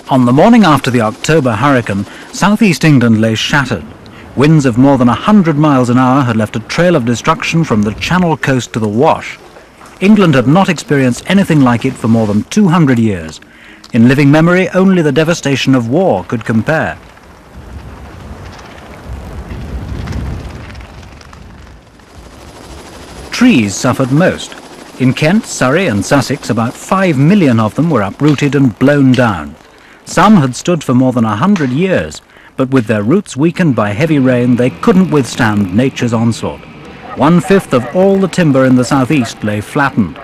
On the morning after the October hurricane, southeast England lay shattered. Winds of more than 100 miles an hour had left a trail of destruction from the Channel coast to the Wash. England had not experienced anything like it for more than 200 years. In living memory, only the devastation of war could compare. Trees suffered most. In Kent, Surrey and Sussex, about 5 million of them were uprooted and blown down. Some had stood for more than 100 years, but with their roots weakened by heavy rain, they couldn't withstand nature's onslaught. 1/5 of all the timber in the southeast lay flattened.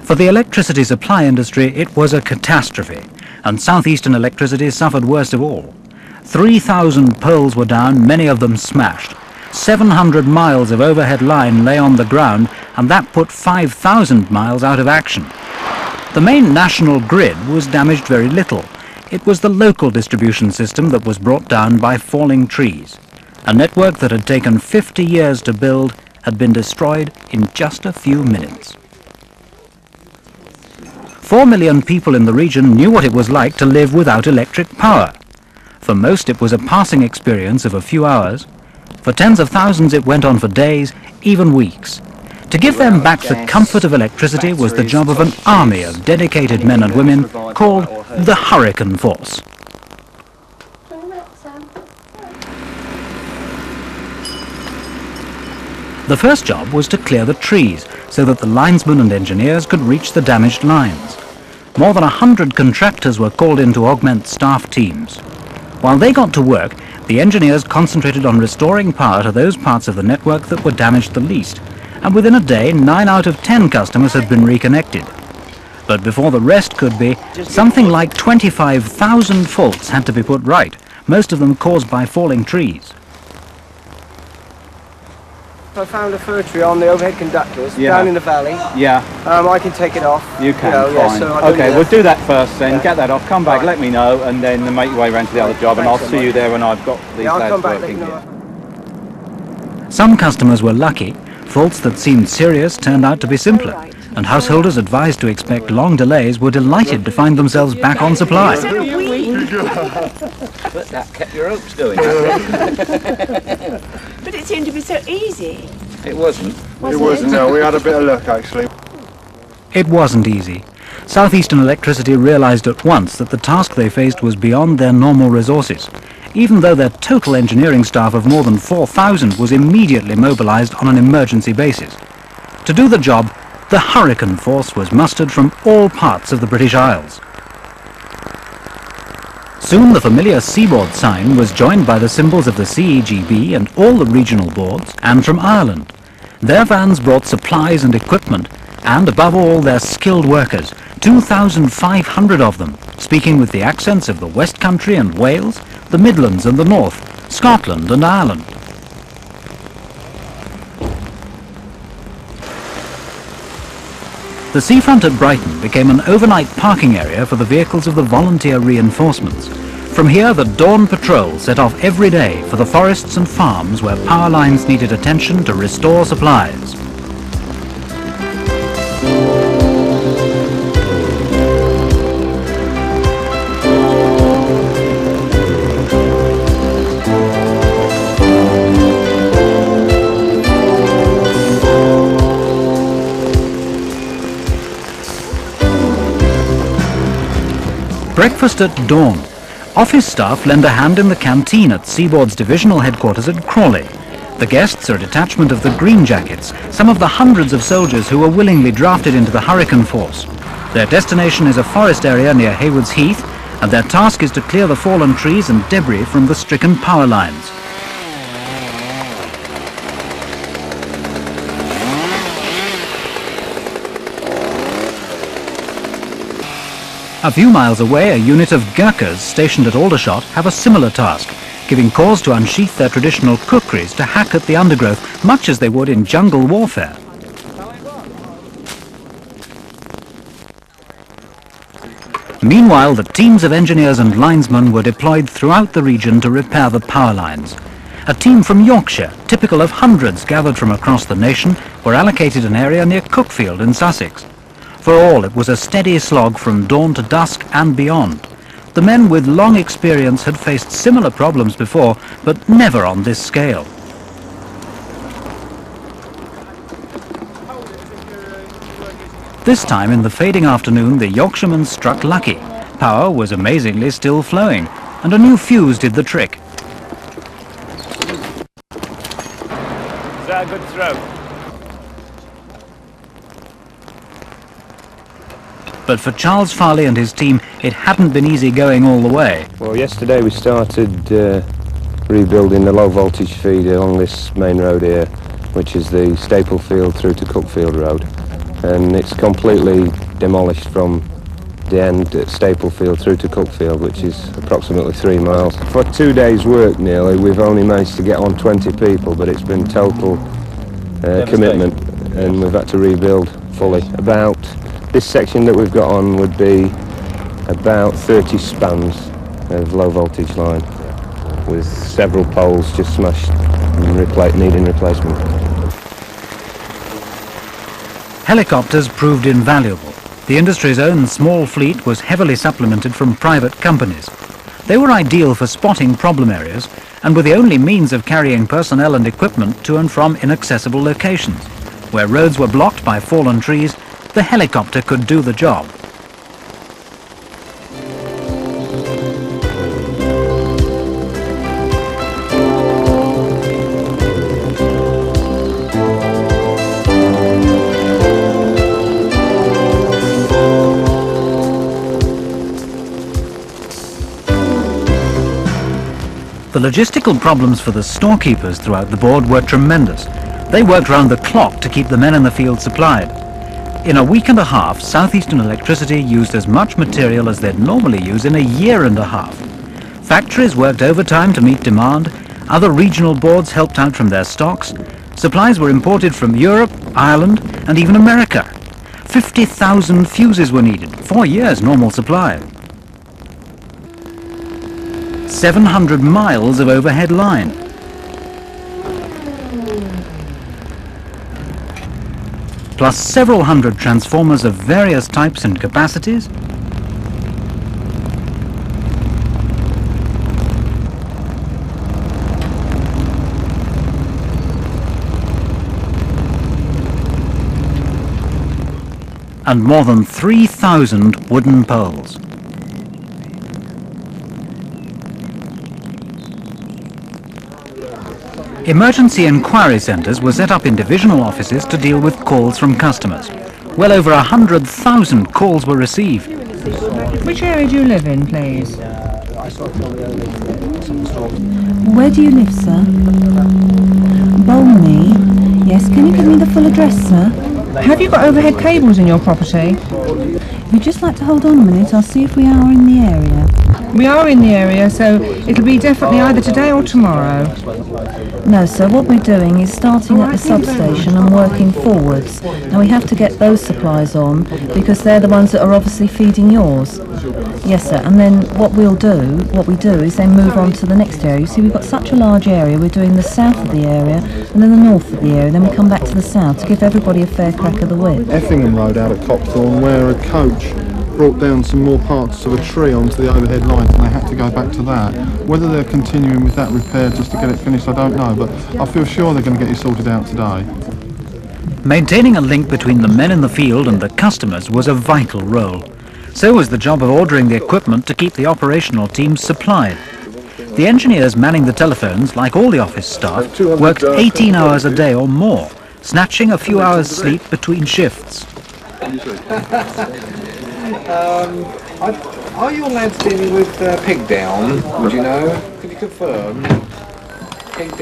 For the electricity supply industry, it was a catastrophe, and southeastern electricity suffered worst of all. 3,000 poles were down, many of them smashed. 700 miles of overhead line lay on the ground, and that put 5,000 miles out of action. The main national grid was damaged very little. It was the local distribution system that was brought down by falling trees. A network that had taken 50 years to build had been destroyed in just a few minutes. 4 million people in the region knew what it was like to live without electric power. For most, it was a passing experience of a few hours. For tens of thousands, it went on for days, even weeks. To give them back the comfort of electricity was the job of an army of dedicated men and women called the Hurricane Force. The first job was to clear the trees so that the linesmen and engineers could reach the damaged lines. More than 100 contractors were called in to augment staff teams. While they got to work, the engineers concentrated on restoring power to those parts of the network that were damaged the least, and within a day 9 out of 10 customers had been reconnected. But before the rest could be, something like 25,000 faults had to be put right, most of them caused by falling trees. I found a fir tree on the overhead conductors down in the valley. Yeah. I can take it off. You can, fine. Yeah, so okay, we'll do that first then, get that off, come back, let me know, and then make your way around to the other job, and I'll see you there when I've got these lads working here. Some customers were lucky. Faults that seemed serious turned out to be simpler, and householders advised to expect long delays were delighted to find themselves back on supply. But that kept your hopes going. But it seemed to be so easy. It wasn't. It wasn't, no. We had a bit of luck, actually. It wasn't easy. Southeastern Electricity realized at once that the task they faced was beyond their normal resources, even though their total engineering staff of more than 4,000 was immediately mobilized on an emergency basis. To do the job, the Hurricane Force was mustered from all parts of the British Isles. Soon the familiar Seeboard sign was joined by the symbols of the CEGB and all the regional boards, and from Ireland. Their vans brought supplies and equipment, and above all their skilled workers, 2,500 of them, speaking with the accents of the West Country and Wales, the Midlands and the North, Scotland and Ireland. The seafront at Brighton became an overnight parking area for the vehicles of the volunteer reinforcements. From here, the dawn patrol set off every day for the forests and farms where power lines needed attention to restore supplies. Breakfast at dawn. Office staff lend a hand in the canteen at Seeboard's divisional headquarters at Crawley. The guests are a detachment of the Green Jackets, some of the hundreds of soldiers who were willingly drafted into the Hurricane Force. Their destination is a forest area near Haywards Heath, and their task is to clear the fallen trees and debris from the stricken power lines. A few miles away, a unit of Gurkhas stationed at Aldershot have a similar task, giving cause to unsheath their traditional kukris to hack at the undergrowth, much as they would in jungle warfare. Meanwhile, the teams of engineers and linesmen were deployed throughout the region to repair the power lines. A team from Yorkshire, typical of hundreds gathered from across the nation, were allocated an area near Cuckfield in Sussex. For all, it was a steady slog from dawn to dusk and beyond. The men with long experience had faced similar problems before, but never on this scale. This time, in the fading afternoon, the Yorkshiremen struck lucky. Power was amazingly still flowing, and a new fuse did the trick. Is that a good throw? But for Charles Farley and his team, it hadn't been easy going all the way. Well, yesterday we started rebuilding the low voltage feed along this main road here, which is the Staplefield through to Cuckfield Road. And it's completely demolished from the end at Staplefield through to Cuckfield, which is approximately 3 miles. For 2 days' work nearly, we've only managed to get on 20 people, but it's been total commitment, and we've had to rebuild fully. About this section that we've got on would be about 30 spans of low voltage line, with several poles just smashed and needing replacement. Helicopters proved invaluable. The industry's own small fleet was heavily supplemented from private companies. They were ideal for spotting problem areas and were the only means of carrying personnel and equipment to and from inaccessible locations. Where roads were blocked by fallen trees, the helicopter could do the job. The logistical problems for the storekeepers throughout the board were tremendous. They worked round the clock to keep the men in the field supplied. In a week and a half, South Eastern Electricity used as much material as they'd normally use in a year and a half. Factories worked overtime to meet demand, other regional boards helped out from their stocks, supplies were imported from Europe, Ireland and even America. 50,000 fuses were needed, 4 years' normal supply. 700 miles of overhead line. Plus several hundred transformers of various types and capacities. And more than 3,000 wooden poles. Emergency inquiry centres were set up in divisional offices to deal with calls from customers. Well over 100,000 calls were received. Which area do you live in, please? Where do you live, sir? Bolney? Yes, can you give me the full address, sir? Have you got overhead cables in your property? You'd just like to hold on a minute, I'll see if we are in the area. We are in the area, so it'll be definitely either today or tomorrow. No, sir, what we're doing is starting at the substation and working forwards. Now we have to get those supplies on because they're the ones that are obviously feeding yours. Yes, sir, and then what we do is then move on to the next area. You see, we've got such a large area, we're doing the south of the area and then the north of the area, then we come back to the south to give everybody a fair crack of the whip. Effingham Road out at Copthorne, where a coach brought down some more parts of a tree onto the overhead lines and they had to go back to that. Whether they're continuing with that repair just to get it finished, I don't know, but I feel sure they're going to get it sorted out today. Maintaining a link between the men in the field and the customers was a vital role. So was the job of ordering the equipment to keep the operational teams supplied. The engineers manning the telephones, like all the office staff, worked 18 hours a day or more, snatching a few hours sleep between shifts. Are your lads dealing with pig down? Would you know? Could you confirm? Pig down.